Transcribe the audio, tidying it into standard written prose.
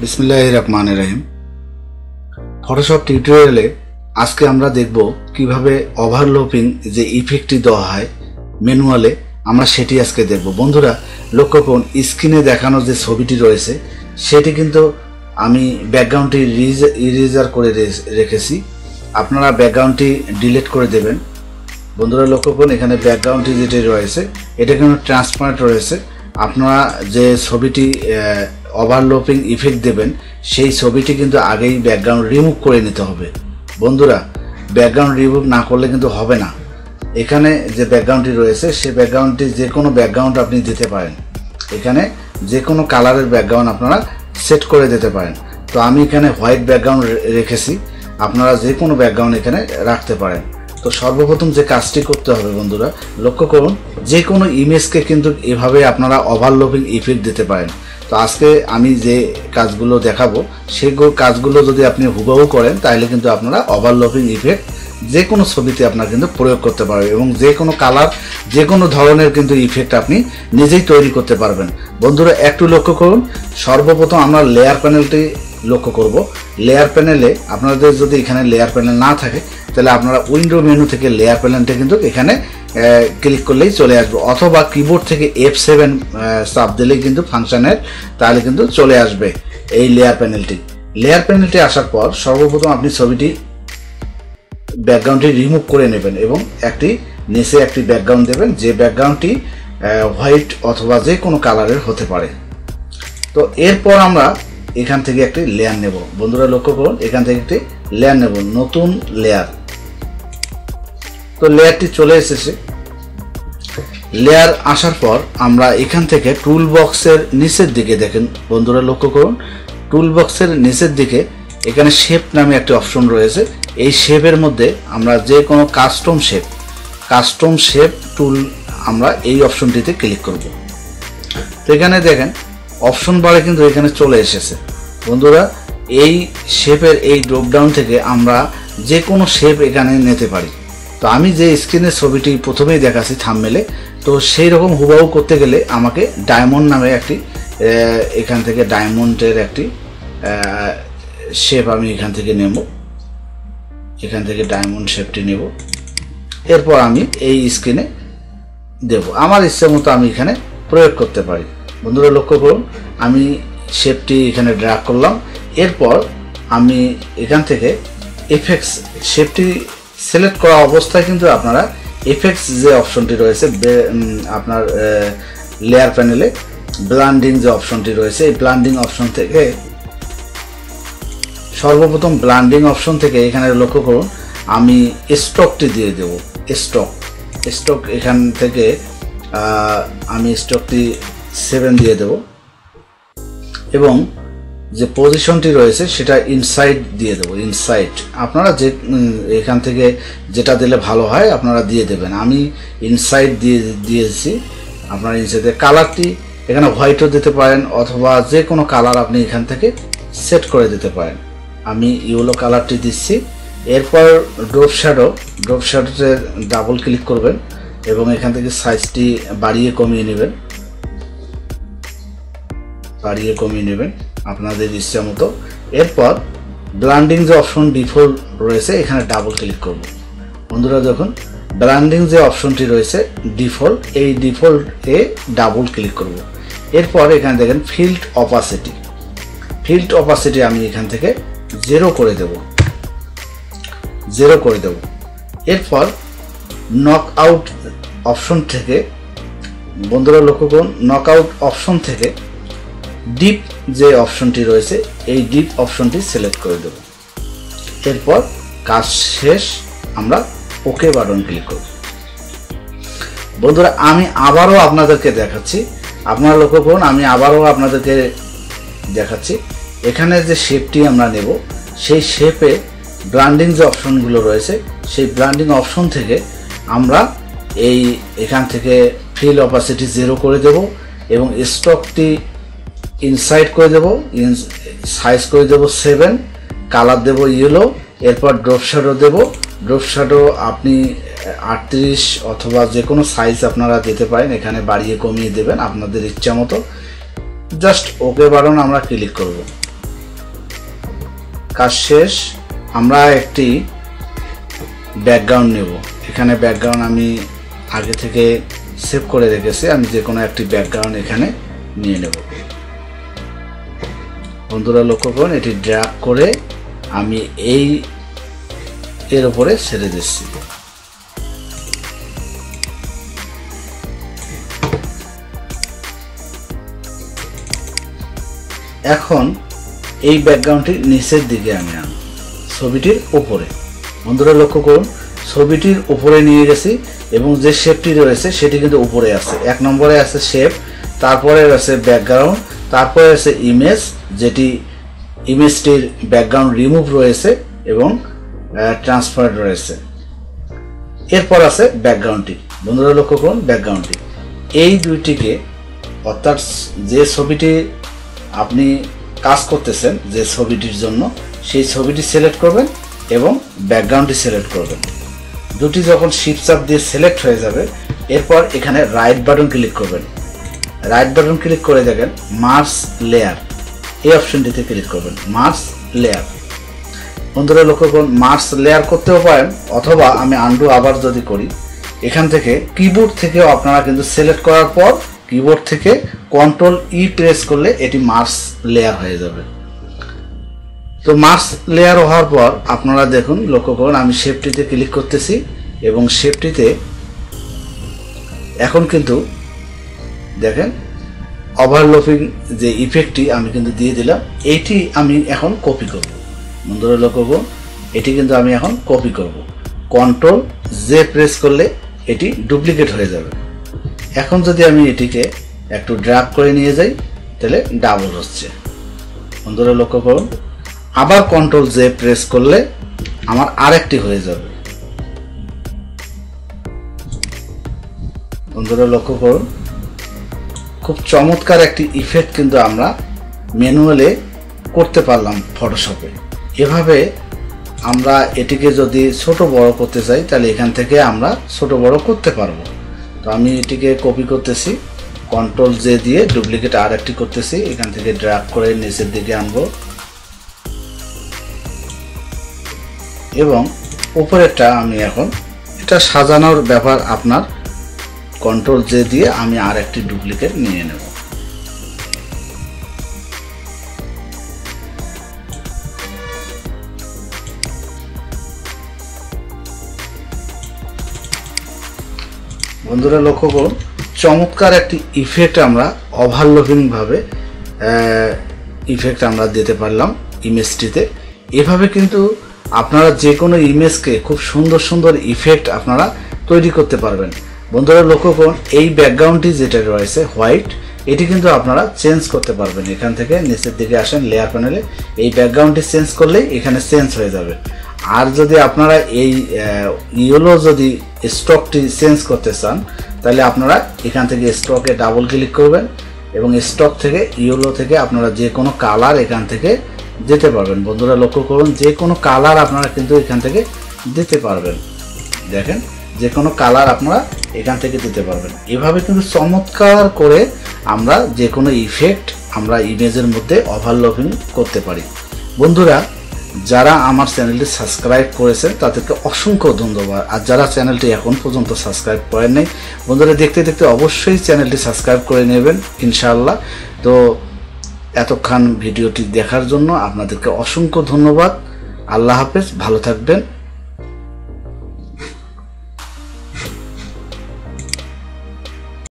बिस्मिल्लाहिर्रहमानिर्रहीम। ফটোশপ টিউটোরিয়ালে আজকে আমরা দেখব কিভাবে ওভারল্যাপিং যে ইফেক্টটি দেওয়া হয় ম্যানুয়ালে আমরা সেটি আজকে দেখব। বন্ধুরা লক্ষ্য করুন, স্ক্রিনে দেখানো যে ছবিটি রয়েছে সেটি কিন্তু আমি ব্যাকগ্রাউন্ডটি ইরেজার করে রেখেছি। আপনারা ব্যাকগ্রাউন্ডটি ডিলিট করে দেবেন। বন্ধুরা লক্ষ্য করুন, এখানে ব্যাকগ্রাউন্ডটি যেটি রয়েছে এটা কিন্তু ট্রান্সপারেন্ট রয়েছে। আপনারা যে ছবিটি ওভারল্যাপিং ইফেক্ট দেবেন সেই ছবিটি কিন্তু আগেই ব্যাকগ্রাউন্ড রিমুভ করে নিতে হবে। বন্ধুরা ব্যাকগ্রাউন্ড রিমুভ না করলে কিন্তু হবে না। এখানে যে ব্যাকগ্রাউন্ডটি রয়েছে সেই ব্যাকগ্রাউন্ডটি যে কোনো ব্যাকগ্রাউন্ড আপনি দিতে পারেন। এখানে যে কোনো কালারের ব্যাকগ্রাউন্ড আপনারা সেট করে দিতে পারেন। তো আমি এখানে হোয়াইট ব্যাকগ্রাউন্ড রেখেছি, আপনারা যে কোনো ব্যাকগ্রাউন্ড এখানে রাখতে পারেন। তো সর্বপ্রথম যে কাজটি করতে হবে বন্ধুরা লক্ষ্য করুন, যে কোনো ইমেজকে কিন্তু এভাবে আপনারা ওভারল্যাপিং ইফেক্ট দিতে পারেন। তো আজকে আমি যে কাজগুলো দেখাবো সেই কাজগুলো যদি আপনি হুবহু করেন তাহলে কিন্তু আপনারা ওভারল্যাপিং ইফেক্ট যে কোনো ছবিতে আপনারা কিন্তু প্রয়োগ করতে পারবেন এবং যে কোনো কালার যে কোনো ধরনের কিন্তু ইফেক্ট আপনি নিজেই তৈরি করতে পারবেন। বন্ধুরা একটু লক্ষ্য করুন, সর্বপ্রথম আমরা লেয়ার প্যানেলটি লক্ষ্য করব। লেয়ার প্যানেলে আপনাদের যদি এখানে লেয়ার প্যানেল না থাকে তাহলে আপনারা উইন্ডো মেনু থেকে লেয়ার প্যানেলটা কিন্তু এখানে ক্লিক করলেই চলে আসবে, অথবা কিবোর্ড থেকে F7 চাপ দিলেই কিন্তু ফাংশনের তাহলে কিন্তু চলে আসবে এই লেয়ার প্যানেলটি। লেয়ার প্যানেলটি আসার পর সর্বপ্রথম আপনি ছবিটি ব্যাকগ্রাউন্ডটি রিমুভ করে নেবেন এবং একটি নিচে একটি ব্যাকগ্রাউন্ড দেবেন, যে ব্যাকগ্রাউন্ডটি হোয়াইট অথবা যে কোনো কালারের হতে পারে। তো এরপর আমরা এখান থেকে একটি লেয়ার নেব। বন্ধুরা লক্ষ্য করুন, এখান থেকে একটি লেয়ার নেব, নতুন লেয়ার। তো লেয়ারটি চলে এসেছে। লেয়ার আসার পর আমরা এখান থেকে টুল বক্সের নিচের দিকে দেখেন, বন্ধুরা লক্ষ্য করুন, টুল বক্সের নিচের দিকে এখানে শেপ নামে একটি অপশন রয়েছে। এই শেপের মধ্যে আমরা যে কোনো কাস্টম শেপ টুল আমরা এই অপশনটিতে ক্লিক করব। তো এখানে দেখেন অপশন বারে কিন্তু এখানে চলে এসেছে। বন্ধুরা এই শেপের এই ড্রপডাউন থেকে আমরা যে কোনো শেপ এখানে নিতে পারি। তো আমি যে স্ক্রিনের ছবিটি প্রথমেই দেখাচ্ছি থাম্বনেলে, তো সেই রকম হুবহু করতে গেলে আমাকে ডায়মন্ড নামে একটি এখান থেকে ডায়মন্ডের একটি শেপ আমি এখান থেকে নেব। এখান থেকে ডায়মন্ড শেপটি নেব, এরপর আমি এই স্ক্রিনে দেব। আমার ইচ্ছে মতো আমি এখানে প্রয়োগ করতে পারি। বন্ধুরা লক্ষ্য করুন, আমি শেপটি এখানে ড্র্যাগ করলাম। এরপর আমি এখান থেকে এফেক্টস শেপটি সিলেক্ট করা অবস্থায় কিন্তু আপনারা এফেক্টস যে অপশনটি রয়েছে আপনার লেয়ার প্যানেলে ব্লান্ডিং যে অপশনটি রয়েছে এই ব্লান্ডিং অপশন থেকে সর্বপ্রথম ব্লান্ডিং অপশন থেকে এখানে লক্ষ্য করুন আমি স্টকটি দিয়ে দেব। স্টক এখান থেকে আমি স্টকটি 7 দিয়ে দেব এবং যে পজিশনটি রয়েছে সেটা ইনসাইড দিয়ে দেবো। ইনসাইড আপনারা যে এখান থেকে যেটা দিলে ভালো হয় আপনারা দিয়ে দেবেন। আমি ইনসাইড দিয়েছি। আপনারা ইনসাইডে কালারটি এখানে হোয়াইটও দিতে পারেন অথবা যে কোনো কালার আপনি এখান থেকে সেট করে দিতে পারেন। আমি ইয়েলো কালারটি দিচ্ছি। এরপর ড্রপ শ্যাডোতে ডাবল ক্লিক করবেন এবং এখান থেকে সাইজটি বাড়িয়ে কমিয়ে নেবেন আপনাদের ইচ্ছা মতো। এরপর ব্লান্ডিং যে অপশন ডিফল্ট রয়েছে এখানে ডাবল ক্লিক করব। বন্ধুরা যখন ব্লান্ডিং যে অপশনটি রয়েছে ডিফল্ট, এই ডিফল্টে ডাবল ক্লিক করব। এরপর এখানে দেখেন ফিল্ড অপাসিটি আমি এখান থেকে 0 করে দেব। এরপর নক আউট অপশন থেকে বন্ধুরা লক্ষ্য করুন, নক আউট অপশন থেকে ডিপ যে অপশনটি রয়েছে এই ডিপ অপশনটি সিলেক্ট করে দেব। এরপর কাজ শেষ, আমরা ওকে বাটন ক্লিক করব। বন্ধুরা আমি আবারও আপনাদেরকে দেখাচ্ছি, আপনারা লক্ষ্য করুন, আমি আবারও আপনাদেরকে দেখাচ্ছি। এখানে যে শেপটি আমরা নেব সেই শেপে ব্লান্ডিং যে অপশনগুলো রয়েছে সেই ব্লান্ডিং অপশন থেকে আমরা এখান থেকে ফিল অপাসিটি 0 করে দেব এবং স্টকটি ইনসাইড করে দেব, সাইজ করে দেব 7, কালার দেব ইয়েলো। এরপর ড্রপ শ্যাডো দেব। ড্রপ শ্যাডো আপনি 38 অথবা যে কোনো সাইজ আপনারা দিতে পারেন, এখানে বাড়িয়ে কমিয়ে দেবেন আপনাদের ইচ্ছা মতো। জাস্ট ওকে বাটন আমরা ক্লিক করব। কাজ শেষ। আমরা একটি ব্যাকগ্রাউন্ড নেব। এখানে ব্যাকগ্রাউন্ড আমি আগে থেকে সেভ করে রেখেছি, আমি যে কোনো একটি ব্যাকগ্রাউন্ড এখানে নিয়ে নেব। বন্ধুরা লক্ষ্য করুন, এটি ড্র্যাগ করে আমি এর উপরে ছেড়ে দিচ্ছি। এখন এই ব্যাকগ্রাউন্ডটি নিচের দিকে আমি আনব, ছবিটির উপরে। বন্ধুরা লক্ষ্য করুন, ছবিটির উপরে নিয়ে গেছি এবং যে শেপটি রয়েছে সেটি কিন্তু উপরে আছে। 1 নম্বরে আছে শেপ, তারপরে আছে ব্যাকগ্রাউন্ড, তারপরে আছে ইমেজ, যেটি ইমেজটির ব্যাকগ্রাউন্ড রিমুভ রয়েছে এবং ট্রান্সফার রয়েছে। এরপর আছে ব্যাকগ্রাউন্ডটি। বন্ধুরা লক্ষ্য করুন, ব্যাকগ্রাউন্ডটি এই দুইটিকে, অর্থাৎ যে ছবিটি আপনি কাজ করতেছেন যে ছবিটির জন্য, সেই ছবিটি সিলেক্ট করবেন এবং ব্যাকগ্রাউন্ডটি সিলেক্ট করবেন। দুটি যখন শিফট চাপ দিয়ে সিলেক্ট হয়ে যাবে, এরপর এখানে রাইট বাটন ক্লিক করবেন। রাইট বাটন ক্লিক করে দেখেন মার্জ লেয়ার, এই অপশনটিতে ক্লিক করবেন, মার্জ লেয়ার। বন্ধুরা লক্ষ্য করুন, মার্জ লেয়ার করতেও পারেন, অথবা আমি আনডু আবার যদি করি, এখান থেকে কিবোর্ড থেকেও আপনারা কিন্তু সিলেক্ট করার পর কিবোর্ড থেকে কন্ট্রোল ই প্রেস করলে এটি মার্জ লেয়ার হয়ে যাবে। তো মার্জ লেয়ার হওয়ার পর আপনারা দেখুন, লক্ষ্য করুন, আমি শেপটিতে ক্লিক করতেছি এবং শেপটিতে এখন কিন্তু দেখেন ওভারল্যাপিং যে ইফেক্টটি আমি কিন্তু দিয়ে দিলাম, এইটি আমি এখন কপি করব। বন্ধুরা লক্ষ্য করুন, এটি কিন্তু আমি এখন কপি করব। কন্ট্রোল জে প্রেস করলে এটি ডুপ্লিকেট হয়ে যাবে। এখন যদি আমি এটিকে একটু ড্র্যাগ করে নিয়ে যাই, তাহলে ডাবল হচ্ছে। বন্ধুরা লক্ষ্য করুন, আবার কন্ট্রোল জে প্রেস করলে আমার আরেকটি হয়ে যাবে। বন্ধুরা লক্ষ্য করুন, খুব চমৎকার একটি ইফেক্ট কিন্তু আমরা ম্যানুয়ালে করতে পারলাম ফটোশপে। এভাবে আমরা এটিকে যদি ছোট বড় করতে চাই, তাহলে এখান থেকে আমরা ছোট বড় করতে পারবো। তো আমি এটিকে কপি করতেছি, কন্ট্রোল জে দিয়ে ডুপ্লিকেট আর একটি করতেছি, এখান থেকে ড্র্যাগ করে নিচের দিকে আনবো এবং উপরেরটা আমি এখন, এটা সাজানোর ব্যাপার আপনার, কন্ট্রোল জে দিয়ে আমি আর একটি ডুপ্লিকেট নিয়ে নেব। বন্ধুরা লক্ষ্য করুন, চমৎকার একটি ইফেক্ট আমরা ওভারল্যাপিং ভাবে ইফেক্ট আমরা দিতে পারলাম ইমেজটিতে। এভাবে কিন্তু আপনারা যে কোনো ইমেজকে খুব সুন্দর সুন্দর ইফেক্ট আপনারা তৈরি করতে পারবেন। বন্ধুরা লক্ষ্য করুন, এই ব্যাকগ্রাউন্ডটি যেটা রয়েছে হোয়াইট, এটি কিন্তু আপনারা চেঞ্জ করতে পারবেন। এখান থেকে নিচের দিকে আসেন লেয়ার প্যানেলে, এই ব্যাকগ্রাউন্ডটি চেঞ্জ করলেই এখানে চেঞ্জ হয়ে যাবে। আর যদি আপনারা এই ইয়েলো যদি স্টকটি চেঞ্জ করতে চান, তাহলে আপনারা এখান থেকে স্টকে ডাবল ক্লিক করবেন এবং স্টক থেকে ইয়েলো থেকে আপনারা যে কোনো কালার এখান থেকে দিতে পারবেন। বন্ধুরা লক্ষ্য করুন, যে কোনো কালার আপনারা কিন্তু এখান থেকে দিতে পারবেন। দেখেন, যে কোনো কালার আপনারা এখান থেকে দিতে পারবেন। এভাবে কিন্তু চমৎকার করে আমরা যে কোনো ইফেক্ট আমরা ইমেজের মধ্যে ওভারল্যাপিং করতে পারি। বন্ধুরা যারা আমার চ্যানেলটি সাবস্ক্রাইব করেছেন তাদেরকে অসংখ্য ধন্যবাদ। আর যারা চ্যানেলটি এখন পর্যন্ত সাবস্ক্রাইব করেন নাই, বন্ধুরা দেখতে দেখতে অবশ্যই চ্যানেলটি সাবস্ক্রাইব করে নেবেন ইনশাআল্লাহ। তো এতক্ষণ ভিডিওটি দেখার জন্য আপনাদেরকে অসংখ্য ধন্যবাদ। আল্লাহ হাফেজ, ভালো থাকবেন।